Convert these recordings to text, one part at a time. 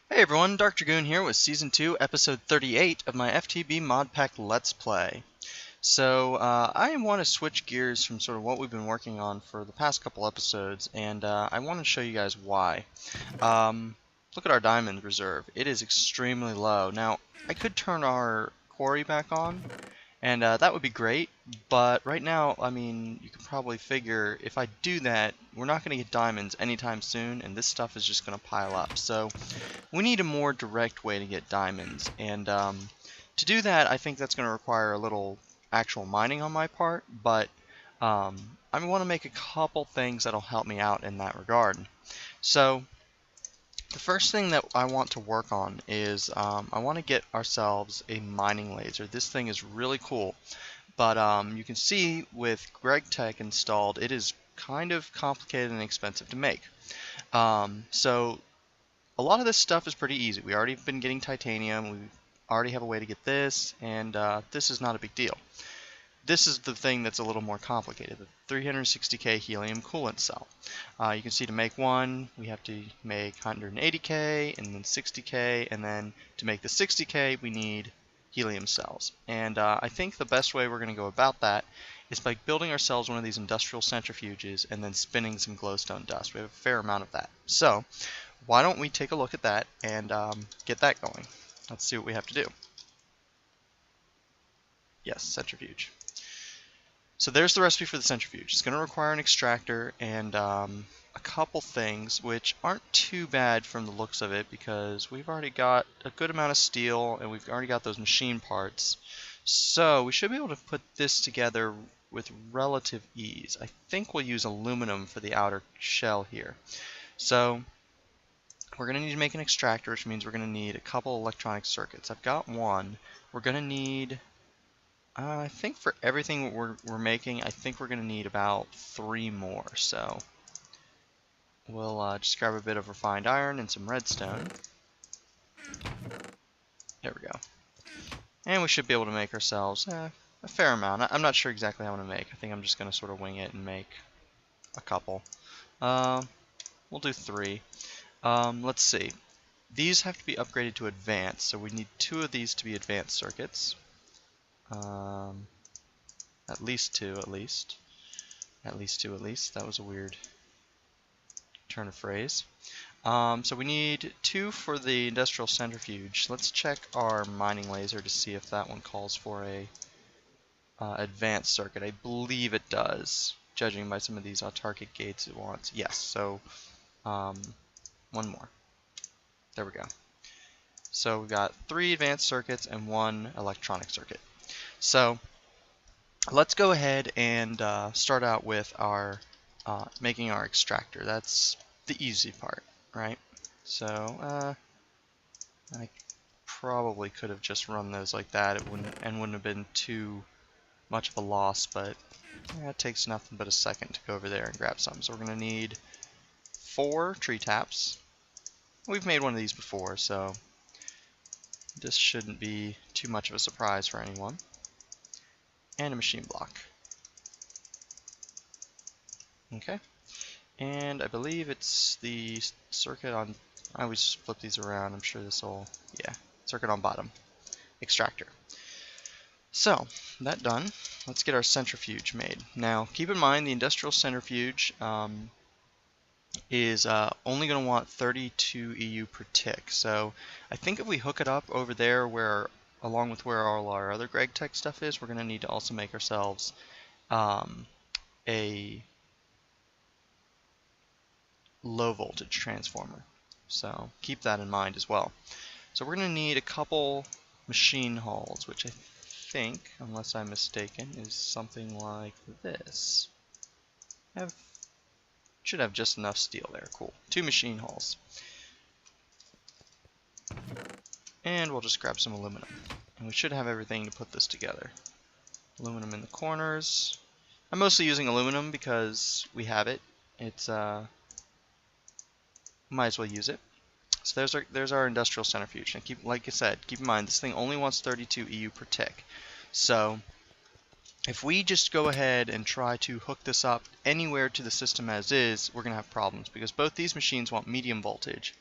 Hey everyone, DarkDragoon here with Season 2, Episode 38 of my FTB Modpack Let's Play. I want to switch gears from sort of what we've been working on for the past couple episodes, and I want to show you guys why. Look at our diamond reserve. It is extremely low. Now, I could turn our quarry back on, and that would be great, but right now, I mean, you can probably figure if I do that, we're not going to get diamonds anytime soon, and this stuff is just going to pile up. So we need a more direct way to get diamonds, and to do that, I think that's going to require a little actual mining on my part, but I want to make a couple things that'll help me out in that regard. So the first thing that I want to work on is I want to get ourselves a mining laser. This thing is really cool, but you can see with Gregtech installed, it is kind of complicated and expensive to make. So a lot of this stuff is pretty easy. We already been getting titanium, we already have a way to get this, and this is not a big deal. This is the thing that's a little more complicated, the 360K helium coolant cell. You can see to make one, we have to make 180K, and then 60K, and then to make the 60K, we need helium cells. And I think the best way we're going to go about that is by building ourselves one of these industrial centrifuges and then spinning some glowstone dust. We have a fair amount of that. So why don't we take a look at that and get that going. Let's see what we have to do. Yes, centrifuge. So there's the recipe for the centrifuge. It's going to require an extractor and a couple things which aren't too bad from the looks of it because we've already got a good amount of steel and we've already got those machine parts. So we should be able to put this together with relative ease. I think we'll use aluminum for the outer shell here. So we're going to need to make an extractor, which means we're going to need a couple electronic circuits. I've got one. We're going to need, I think for everything we're making, I think we're going to need about 3 more. So we'll just grab a bit of refined iron and some redstone. There we go. And we should be able to make ourselves a fair amount. I'm not sure exactly how I'm going to make. I think I'm just going to sort of wing it and make a couple. We'll do 3. Let's see. These have to be upgraded to advanced, so we need 2 of these to be advanced circuits. At least 2, at least. At least 2, at least. That was a weird turn of phrase. So we need 2 for the industrial centrifuge. Let's check our mining laser to see if that one calls for a advanced circuit. I believe it does, judging by some of these autarkic gates it wants. Yes, so 1 more. There we go. So we've got 3 advanced circuits and 1 electronic circuit. So let's go ahead and start out with our making our extractor. That's the easy part, right? So I probably could have just run those like that. It wouldn't have been too much of a loss, but it takes nothing but a second to go over there and grab some. So we're going to need 4 tree taps. We've made one of these before, so this shouldn't be too much of a surprise for anyone. And a machine block. Okay. And I believe it's the circuit on... I always flip these around. I'm sure this will... Yeah. Circuit on bottom. Extractor. So, that done. Let's get our centrifuge made. Now, keep in mind the industrial centrifuge is only going to want 32 EU per tick. So I think if we hook it up over there where, along with where all our other Gregtech stuff is, we're going to need to also make ourselves a low voltage transformer. So keep that in mind as well. So we're going to need a couple machine hulls, which I think, unless I'm mistaken, is something like this. Should have just enough steel there. Cool. 2 machine hulls. And we'll just grab some aluminum. And we should have everything to put this together. Aluminum in the corners. I'm mostly using aluminum because we have it. It's might as well use it. So there's our industrial centrifuge. And like I said, keep in mind this thing only wants 32 EU per tick. So if we just go ahead and try to hook this up anywhere to the system as is, we're going to have problems because both these machines want medium voltage.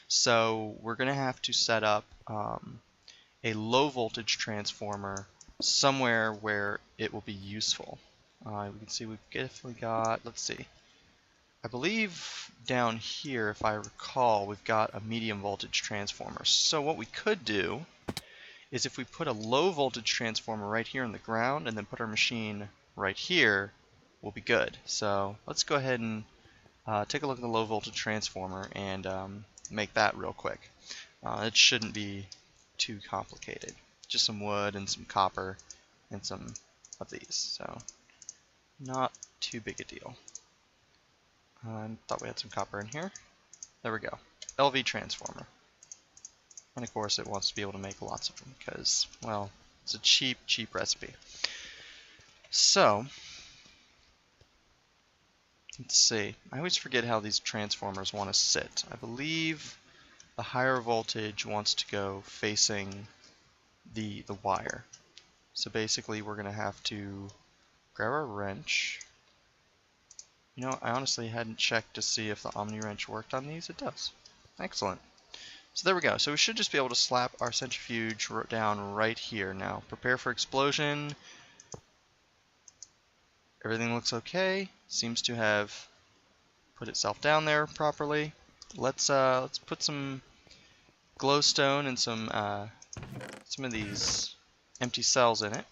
So we're going to have to set up a low voltage transformer somewhere where it will be useful. We can see we've definitely got, let's see, I believe down here, if I recall, we've got a medium voltage transformer. So what we could do is if we put a low voltage transformer right here on the ground and then put our machine right here, we'll be good. So let's go ahead and take a look at the low voltage transformer and make that real quick. It shouldn't be too complicated. Just some wood and some copper and some of these. So not too big a deal. I thought we had some copper in here. There we go. LV transformer. And of course it wants to be able to make lots of them because, well, it's a cheap recipe. So, let's see. I always forget how these transformers want to sit. I believe the higher voltage wants to go facing the wire. So basically we're going to have to grab our wrench. You know, I honestly hadn't checked to see if the Omni wrench worked on these. It does. Excellent. So there we go. So we should just be able to slap our centrifuge down right here. Now, prepare for explosion. Everything looks okay. Seems to have put itself down there properly. Let's put some glowstone and some of these empty cells in it,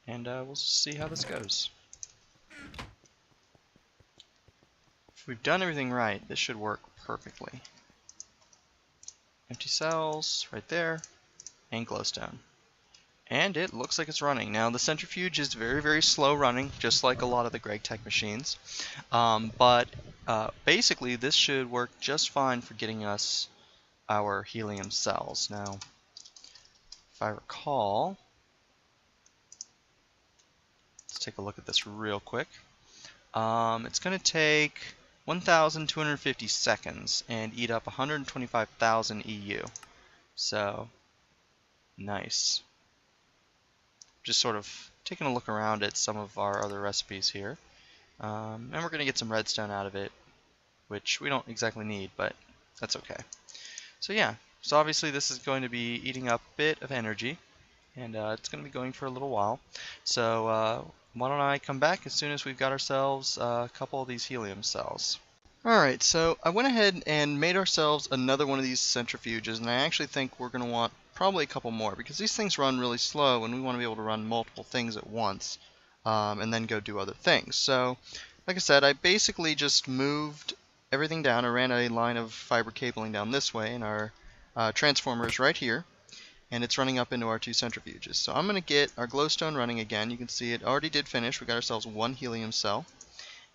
and we'll see how this goes. If we've done everything right, this should work perfectly. Empty cells right there, and glowstone. And it looks like it's running. Now the centrifuge is very slow running, just like a lot of the Gregtech machines. But basically this should work just fine for getting us our helium cells. Now, if I recall, let's take a look at this real quick. It's going to take 1,250 seconds and eat up 125,000 EU. So, nice. Just sort of taking a look around at some of our other recipes here. And we're going to get some redstone out of it, which we don't exactly need, but that's okay. So yeah, so obviously this is going to be eating up a bit of energy, and it's going to be going for a little while. So why don't I come back as soon as we've got ourselves a couple of these helium cells. Alright, so I went ahead and made ourselves another one of these centrifuges, and I actually think we're going to want probably a couple more, because these things run really slow, and we want to be able to run multiple things at once, and then go do other things. So, like I said, I basically just moved everything down. I ran a line of fiber cabling down this way, and our transformer is right here, and it's running up into our two centrifuges. So I'm going to get our glowstone running again. You can see it already did finish. We got ourselves one helium cell.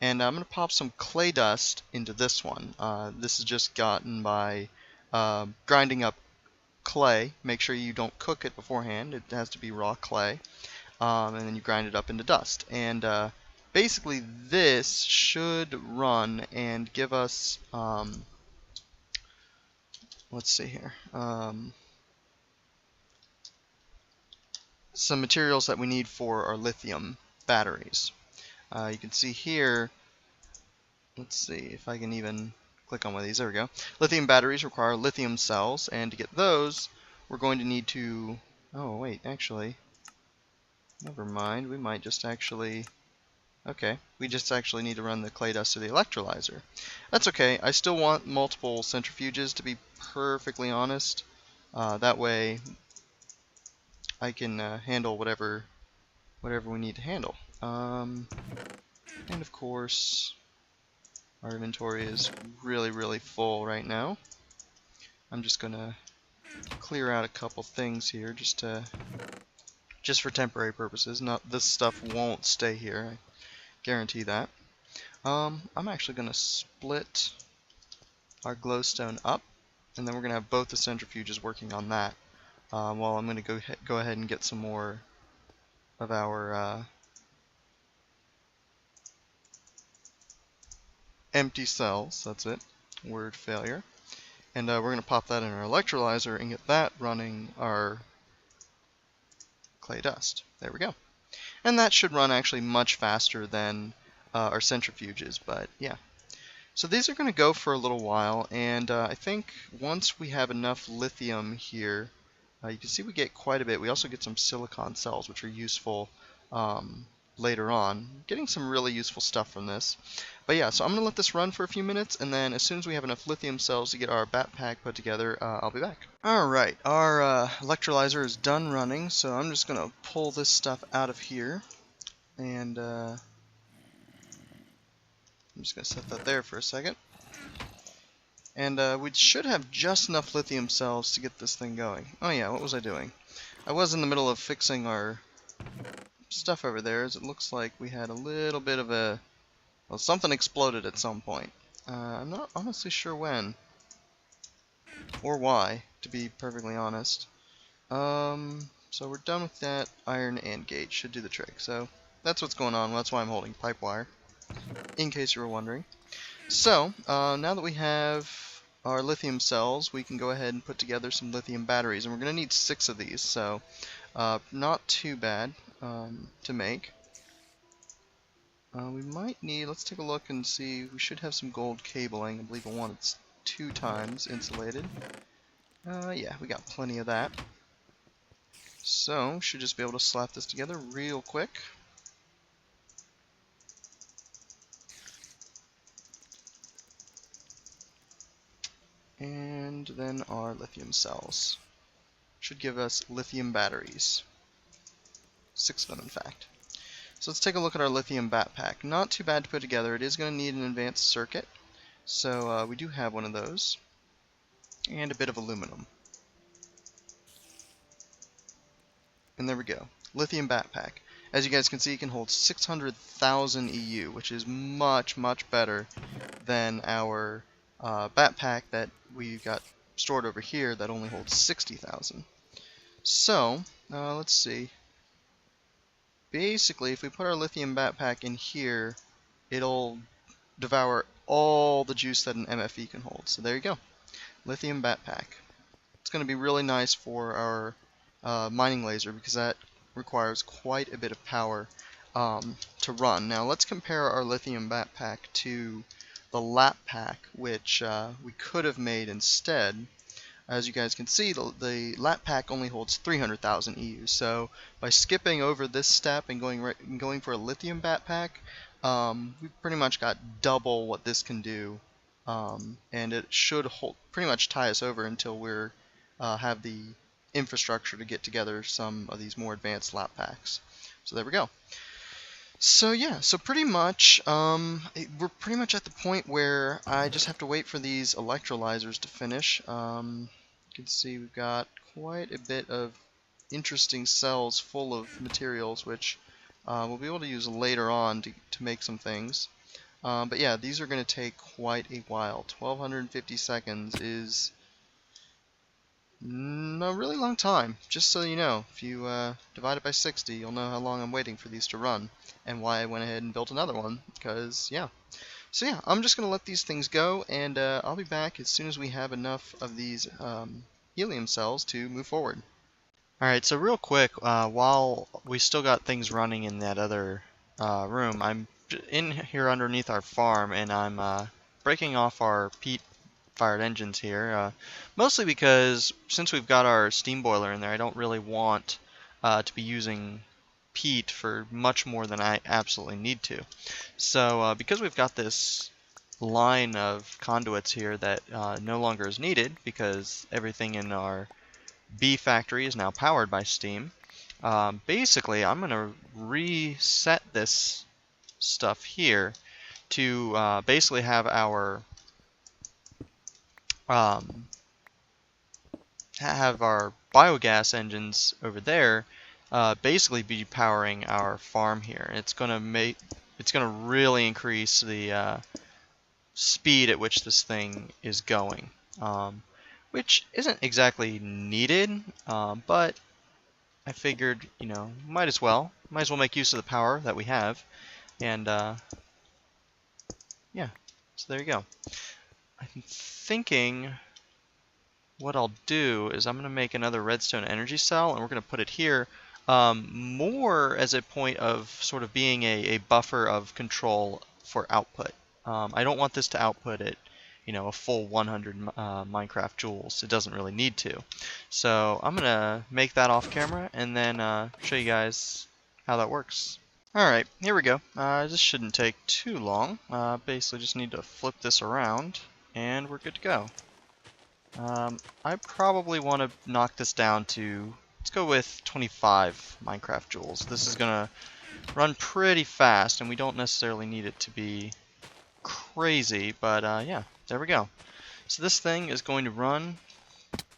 And I'm going to pop some clay dust into this one. This is just gotten by grinding up clay. Make sure you don't cook it beforehand. It has to be raw clay. And then you grind it up into dust. And basically this should run and give us, let's see here, some materials that we need for our lithium batteries. You can see here, let's see if I can even click on one of these. There we go. Lithium batteries require lithium cells, and to get those, we're going to need to, oh wait, actually, never mind, we might just actually, okay, we just actually need to run the clay dust to the electrolyzer. That's okay, I still want multiple centrifuges, to be perfectly honest. That way I can handle whatever we need to handle. And of course, our inventory is really full right now. I'm just gonna clear out a couple things here just for temporary purposes. Not this stuff won't stay here, I guarantee that. I'm actually gonna split our glowstone up, and then we're gonna have both the centrifuges working on that. While I'm gonna go ahead and get some more of our empty cells. That's it. Word failure. And we're going to pop that in our electrolyzer and get that running our clay dust. There we go. And that should run actually much faster than our centrifuges, but yeah. So these are going to go for a little while, and I think once we have enough lithium here, you can see we get quite a bit. We also get some silicon cells, which are useful later on. Getting some really useful stuff from this. But yeah, so I'm going to let this run for a few minutes, and then as soon as we have enough lithium cells to get our backpack put together, I'll be back. Alright, our electrolyzer is done running, so I'm just going to pull this stuff out of here, and I'm just going to set that there for a second. And we should have just enough lithium cells to get this thing going. Oh yeah, what was I doing? I was in the middle of fixing our stuff over there, as it looks like we had a little bit of a... Well, something exploded at some point. I'm not honestly sure when. Or why, to be perfectly honest. So we're done with that. Iron and gate should do the trick. So that's what's going on. That's why I'm holding pipe wire, in case you were wondering. So, now that we have our lithium cells, we can go ahead and put together some lithium batteries. And we're going to need 6 of these, so not too bad to make. We might need, let's take a look and see, we should have some gold cabling. I believe I want it 2 times insulated. Yeah, we got plenty of that. So, should just be able to slap this together real quick. And then our lithium cells. Should give us lithium batteries. 6 of them, in fact. So let's take a look at our lithium backpack. Not too bad to put together. It is going to need an advanced circuit. So we do have one of those. And a bit of aluminum. And there we go. Lithium backpack. As you guys can see, it can hold 600,000 EU, which is much, much better than our backpack that we got stored over here that only holds 60,000. So, let's see. Basically, if we put our lithium backpack in here, it'll devour all the juice that an MFE can hold. So there you go. Lithium backpack. It's going to be really nice for our mining laser because that requires quite a bit of power to run. Now let's compare our lithium backpack to the lap pack, which we could have made instead. As you guys can see, the lap pack only holds 300,000 EU. So by skipping over this step and going for a lithium backpack, we pretty much got double what this can do, and it should pretty much tie us over until we're have the infrastructure to get together some of these more advanced lap packs. So there we go. So yeah, so pretty much we're pretty much at the point where I just have to wait for these electrolyzers to finish. You can see we've got quite a bit of interesting cells full of materials, which we'll be able to use later on to make some things. But yeah, these are going to take quite a while. 1250 seconds is a really long time. Just so you know, if you divide it by 60, you'll know how long I'm waiting for these to run, and why I went ahead and built another one, because yeah. So yeah, I'm just going to let these things go, and I'll be back as soon as we have enough of these helium cells to move forward. Alright, so real quick, while we still got things running in that other room, I'm in here underneath our farm, and I'm breaking off our peat-fired engines here, mostly because since we've got our steam boiler in there, I don't really want to be using peat for much more than I absolutely need to. So because we've got this line of conduits here that no longer is needed because everything in our B factory is now powered by steam, basically I'm going to reset this stuff here to basically have our biogas engines over there basically be powering our farm here. It's going to really increase the speed at which this thing is going, which isn't exactly needed, but I figured, you know, might as well make use of the power that we have, and yeah, so there you go. I'm thinking what I'll do is I'm going to make another redstone energy cell, and we're going to put it here more as a point of sort of being a buffer of control for output. I don't want this to output at, a full 100 Minecraft joules. It doesn't really need to. So I'm gonna make that off camera and then show you guys how that works. Alright, here we go. This shouldn't take too long. Basically just need to flip this around and we're good to go. I probably want to knock this down to, let's go with 25 Minecraft joules. This is going to run pretty fast and we don't necessarily need it to be crazy, but yeah, there we go. So this thing is going to run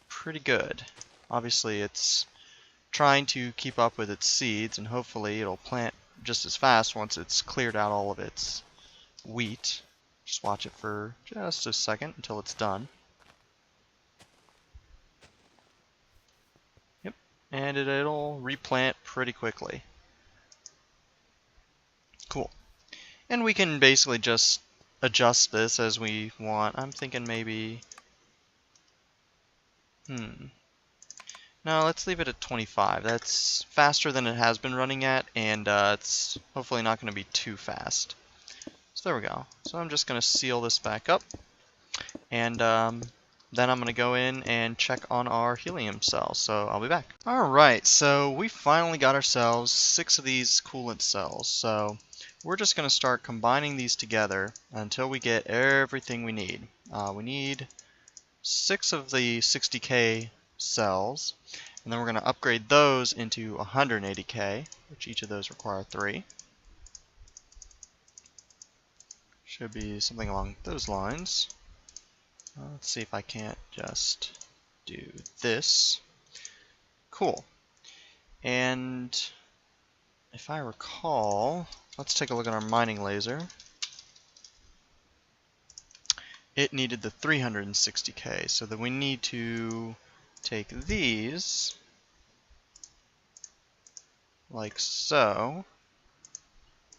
pretty good. Obviously it's trying to keep up with its seeds and hopefully it'll plant just as fast once it's cleared out all of its wheat. Just watch it for just a second until it's done. Yep, and it'll replant pretty quickly. Cool. And we can basically just adjust this as we want. I'm thinking maybe... No, let's leave it at 25. That's faster than it has been running at, and it's hopefully not going to be too fast. So there we go. So I'm just going to seal this back up, and then I'm going to go in and check on our helium cells. So I'll be back. Alright, so we finally got ourselves 6 of these coolant cells. So we're just going to start combining these together until we get everything we need. We need 6 of the 60K cells, and then we're going to upgrade those into 180K, which each of those require 3. Should be something along those lines. Let's see if I can't just do this. Cool. And if I recall, let's take a look at our mining laser. It needed the 360K, so that we need to take these like so.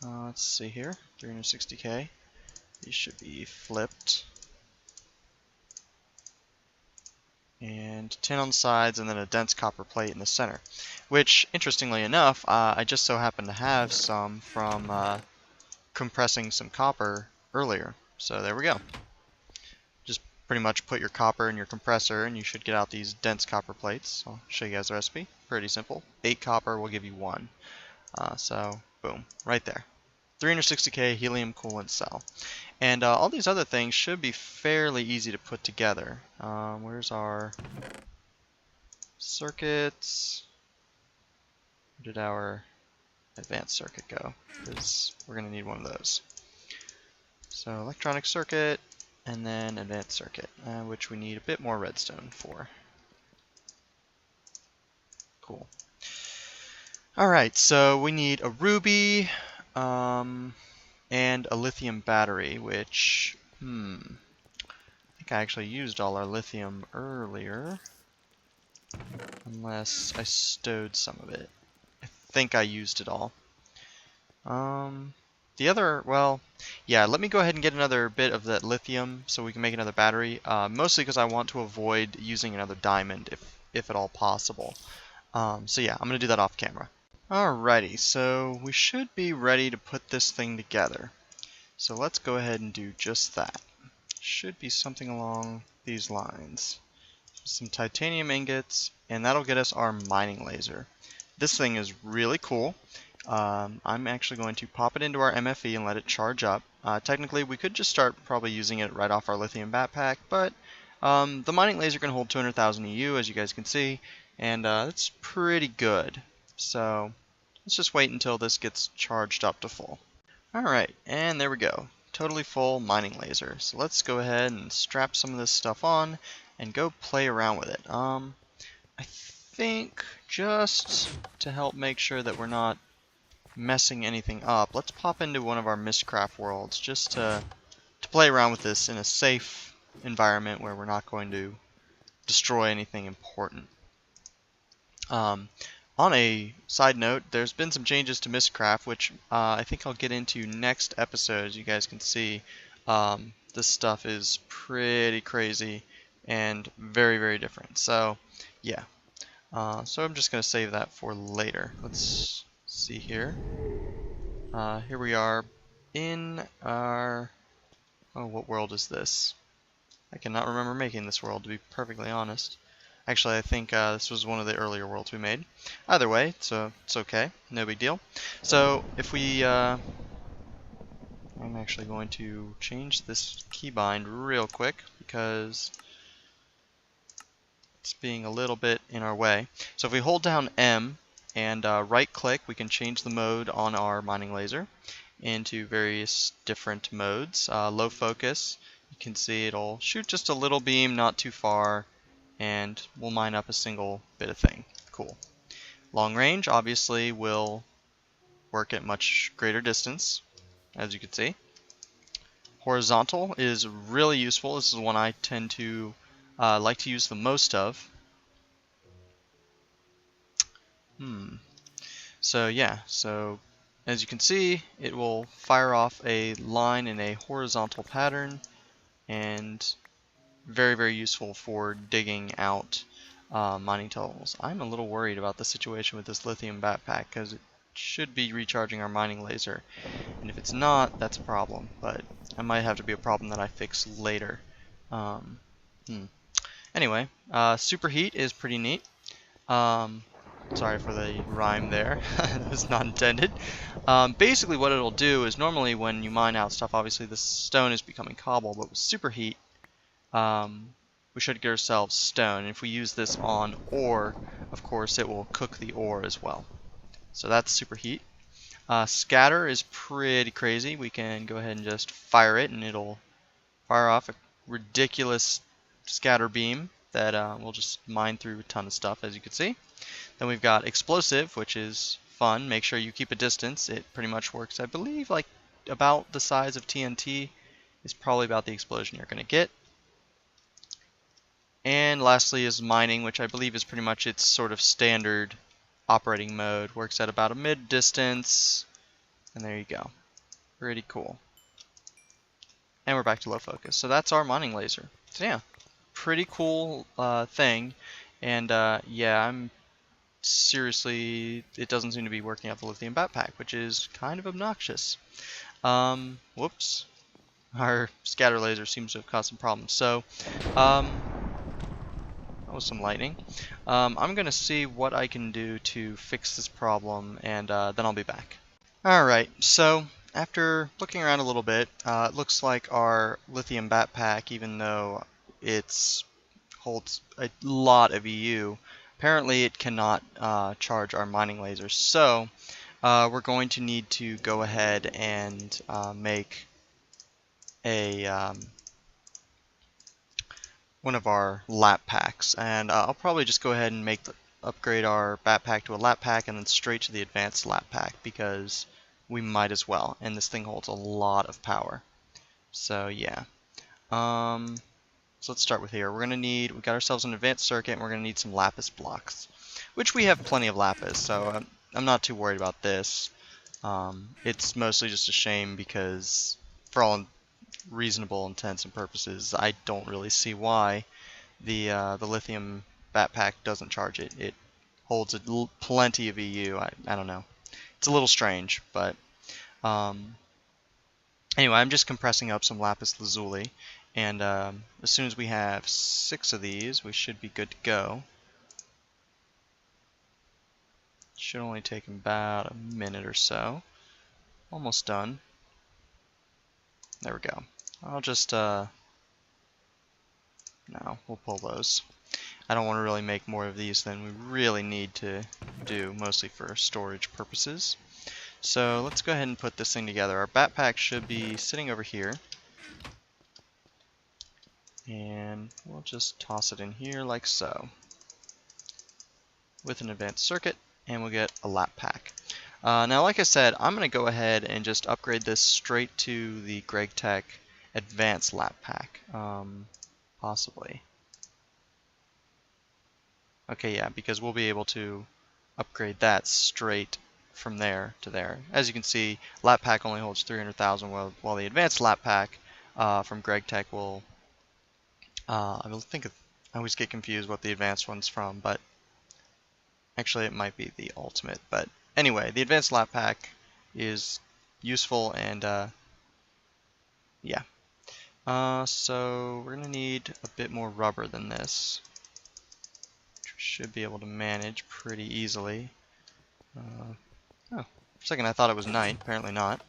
Let's see here, 360K. These should be flipped. And tin on the sides, and then a dense copper plate in the center. Which, interestingly enough, I just so happen to have some from compressing some copper earlier. So there we go. Just pretty much put your copper in your compressor and you should get out these dense copper plates. I'll show you guys the recipe. Pretty simple. 8 copper will give you 1. So boom, right there. 360K helium coolant cell. And all these other things should be fairly easy to put together. Where's our circuits? Where did our advanced circuit go? Because we're going to need one of those. So electronic circuit, and then advanced circuit, which we need a bit more redstone for. Cool. Alright, so we need a ruby, and a lithium battery, which, I think I actually used all our lithium earlier, unless I stowed some of it. I think I used it all. The other, well, yeah, let me go ahead and get another bit of that lithium so we can make another battery, mostly because I want to avoid using another diamond if at all possible. So yeah, I'm going to do that off camera. Alrighty, so we should be ready to put this thing together. So let's go ahead and do just that. Should be something along these lines. Some titanium ingots, and that'll get us our mining laser. This thing is really cool. I'm actually going to pop it into our MFE and let it charge up. Technically, we could just start probably using it right off our lithium backpack, but the mining laser can hold 200,000 EU, as you guys can see, and it's pretty good. So let's just wait until this gets charged up to full. Alright, and there we go. Totally full mining laser. So let's go ahead and strap some of this stuff on and go play around with it. I think just to help make sure that we're not messing anything up, let's pop into one of our Mistcraft worlds just to play around with this in a safe environment where we're not going to destroy anything important. On a side note, there's been some changes to Mistcraft, which I think I'll get into next episode. As you guys can see, this stuff is pretty crazy and very, very different. So, yeah. So I'm just going to save that for later. Let's see here. Here we are in our Oh, what world is this? I cannot remember making this world, to be perfectly honest. Actually, I think this was one of the earlier worlds we made. Either way, so it's okay. No big deal. So, if we... I'm actually going to change this keybind real quick, because it's being a little bit in our way. So if we hold down M and right-click, we can change the mode on our mining laser into various different modes. Low focus, you can see it'll shoot just a little beam, not too far, and we'll mine up a single bit of thing. Cool. Long range, obviously, will work at much greater distance, as you can see. Horizontal is really useful. This is one I tend to like to use the most of. So yeah, so as you can see, it will fire off a line in a horizontal pattern, and very, very useful for digging out mining tunnels. I'm a little worried about the situation with this lithium backpack, because it should be recharging our mining laser, and if it's not, that's a problem, but it might have to be a problem that I fix later. Anyway, superheat is pretty neat. Sorry for the rhyme there. That was not intended. Basically what it'll do is, normally when you mine out stuff, obviously the stone is becoming cobble, but with superheat, we should get ourselves stone. And if we use this on ore, of course it will cook the ore as well. So that's superheat. Scatter is pretty crazy. We can go ahead and just fire it, and it'll fire off a ridiculous scatter beam that will just mine through a ton of stuff, as you can see. Then we've got explosive, which is fun. Make sure you keep a distance. It pretty much works, I believe, like about the size of TNT is probably about the explosion you're going to get. And lastly is mining, which I believe is pretty much its sort of standard operating mode. Works at about a mid distance, and there you go. Pretty cool. And we're back to low focus. So that's our mining laser. So yeah, pretty cool thing. And yeah, I'm seriously, it doesn't seem to be working out the lithium backpack, which is kind of obnoxious. Whoops. Our scatter laser seems to have caused some problems. So, that was some lightning. I'm going to see what I can do to fix this problem, and then I'll be back. Alright, so after looking around a little bit, it looks like our lithium backpack, even though it holds a lot of EU, apparently it cannot charge our mining lasers. So we're going to need to go ahead and make a one of our lap packs, and I'll probably just go ahead and upgrade our backpack to a lap pack and then straight to the advanced lap pack, because we might as well, and this thing holds a lot of power. So yeah. So let's start with here. We got ourselves an advanced circuit, and we're going to need some lapis blocks, which we have plenty of lapis, so I'm not too worried about this. It's mostly just a shame because, for all reasonable intents and purposes, I don't really see why the lithium backpack doesn't charge it. It holds plenty of EU. I don't know. It's a little strange, but anyway, I'm just compressing up some lapis lazuli. And as soon as we have 6 of these, we should be good to go. Should only take about a minute or so. Almost done. There we go. I'll just, no, we'll pull those. I don't want to really make more of these than we really need to do, mostly for storage purposes. So let's go ahead and put this thing together. Our backpack should be sitting over here. And we'll just toss it in here like so, with an advanced circuit, and we'll get a lap pack. Now, like I said, I'm going to go ahead and just upgrade this straight to the Gregtech advanced lap pack, possibly. Okay, yeah, because we'll be able to upgrade that straight from there to there. As you can see, lap pack only holds 300,000, while the advanced lap pack from Gregtech will I always get confused what the advanced one's from, but actually it might be the ultimate. But anyway, the advanced lap pack is useful, and yeah. So we're gonna need a bit more rubber than this, which we should be able to manage pretty easily. Oh, for a second I thought it was night. Apparently not.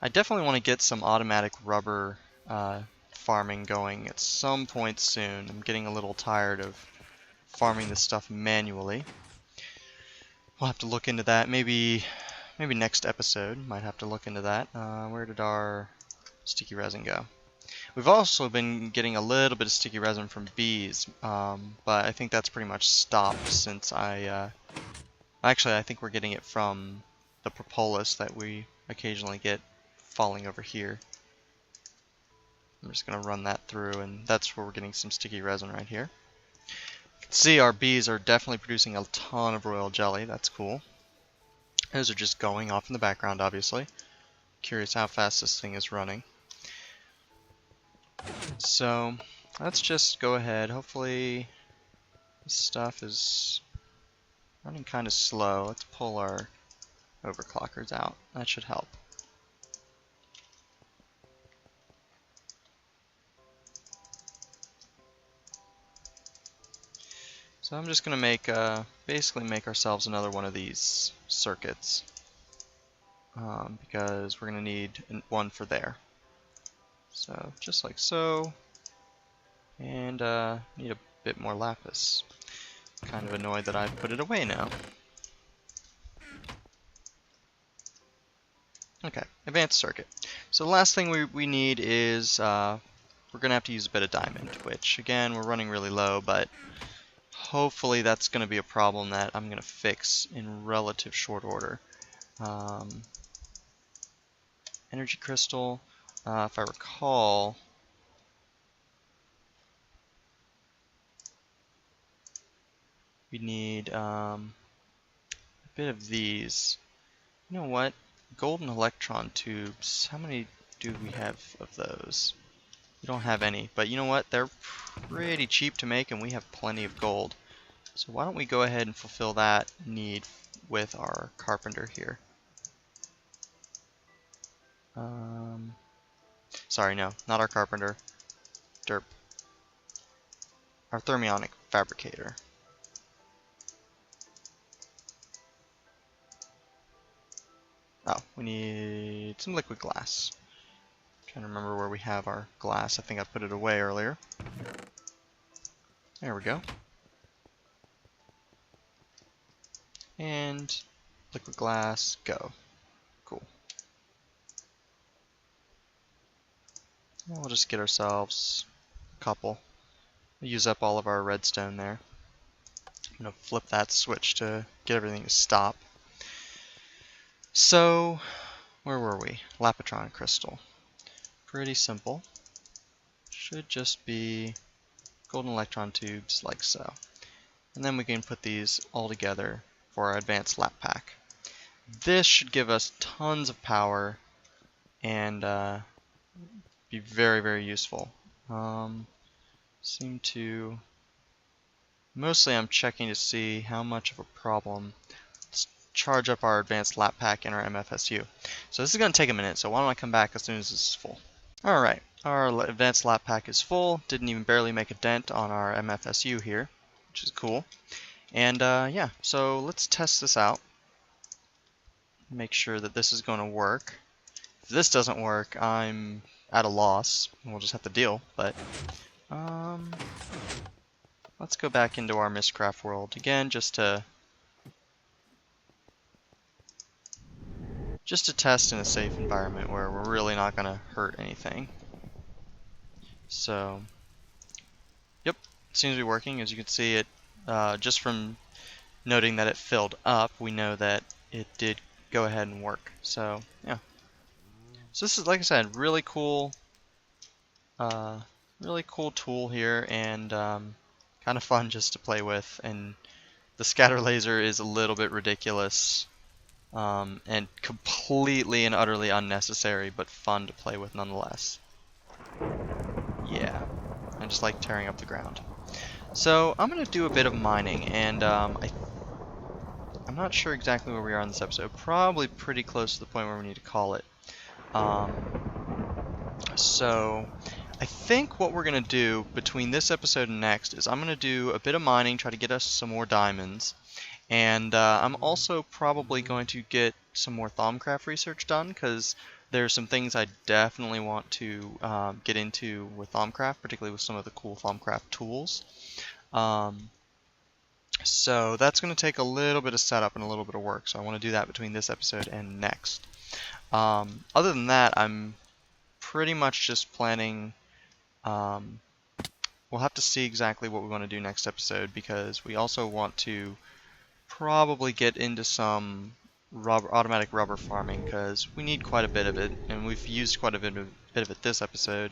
I definitely want to get some automatic rubber farming going at some point soon. I'm getting a little tired of farming this stuff manually. We'll have to look into that. Maybe next episode. Might have to look into that. Where did our sticky resin go? We've also been getting a little bit of sticky resin from bees, but I think that's pretty much stopped since actually, I think we're getting it from the propolis that we occasionally get falling over here. I'm just going to run that through, and that's where we're getting some sticky resin right here. You can see our bees are definitely producing a ton of royal jelly. That's cool. Those are just going off in the background, obviously. Curious how fast this thing is running. So, let's just go ahead. Hopefully, this stuff is running kind of slow. Let's pull our overclockers out. That should help. So I'm just going to make, basically make ourselves another one of these circuits, because we're going to need one for there. So just like so, and need a bit more lapis. Kind of annoyed that I put it away now. Okay, advanced circuit. So the last thing we need is, we're going to have to use a bit of diamond, which again, we're running really low, but hopefully that's going to be a problem that I'm going to fix in relative short order. Energy crystal, if I recall, we need a bit of these. You know what? Golden electron tubes. How many do we have of those? We don't have any, but you know what? They're pretty cheap to make and we have plenty of gold. So why don't we go ahead and fulfill that need with our carpenter here. Sorry, no, not our carpenter. Derp. Our thermionic fabricator. Oh, we need some liquid glass. Trying to remember where we have our glass. I think I put it away earlier. There we go. And liquid glass, go. Cool. And we'll just get ourselves a couple. We'll use up all of our redstone there. I'm going to flip that switch to get everything to stop. So, where were we? Lapitron crystal. Pretty simple. Should just be golden electron tubes like so. And then we can put these all together for our advanced lap pack. This should give us tons of power and be very, very useful. Mostly I'm checking to see how much of a problem. Let's charge up our advanced lap pack and our MFSU. So this is going to take a minute, so why don't I come back as soon as this is full. Alright, our advanced lap pack is full. Didn't even barely make a dent on our MFSU here, which is cool. And yeah, so let's test this out. Make sure that this is going to work. If this doesn't work, I'm at a loss. We'll just have to deal, but let's go back into our Mistcraft world again just to test in a safe environment where we're really not going to hurt anything. So, yep, it seems to be working. As you can see, it just from noting that it filled up, we know that it did go ahead and work. So, yeah. So this is, like I said, really cool tool here, and kind of fun just to play with. And the scatter laser is a little bit ridiculous. And completely and utterly unnecessary, but fun to play with nonetheless. Yeah, I just like tearing up the ground. So I'm going to do a bit of mining, and I'm not sure exactly where we are in this episode. Probably pretty close to the point where we need to call it. So I think what we're going to do between this episode and next is I'm going to do a bit of mining, try to get us some more diamonds. And I'm also probably going to get some more Thaumcraft research done, because there's some things I definitely want to get into with Thaumcraft, particularly with some of the cool Thaumcraft tools. So that's going to take a little bit of setup and a little bit of work, so I want to do that between this episode and next. Other than that, I'm pretty much just planning. We'll have to see exactly what we want to do next episode, because we also want to probably get into some automatic rubber farming, because we need quite a bit of it, and we've used quite a bit of it this episode.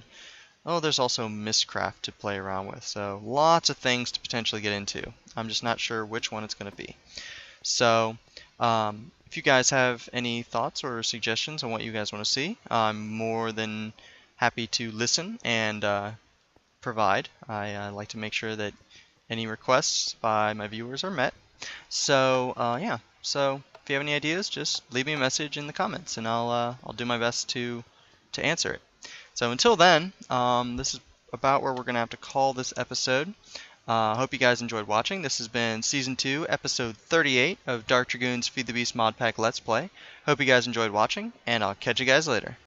Oh, there's also Mistcraft to play around with, so lots of things to potentially get into. I'm just not sure which one it's going to be. So, if you guys have any thoughts or suggestions on what you guys want to see, I'm more than happy to listen and provide. I like to make sure that any requests by my viewers are met. So, yeah. So, if you have any ideas, just leave me a message in the comments, and I'll do my best to answer it. So until then, this is about where we're going to have to call this episode. I hope you guys enjoyed watching. This has been Season 2, Episode 38 of DarkDragoon's Feed the Beast Modpack Let's Play. Hope you guys enjoyed watching, and I'll catch you guys later.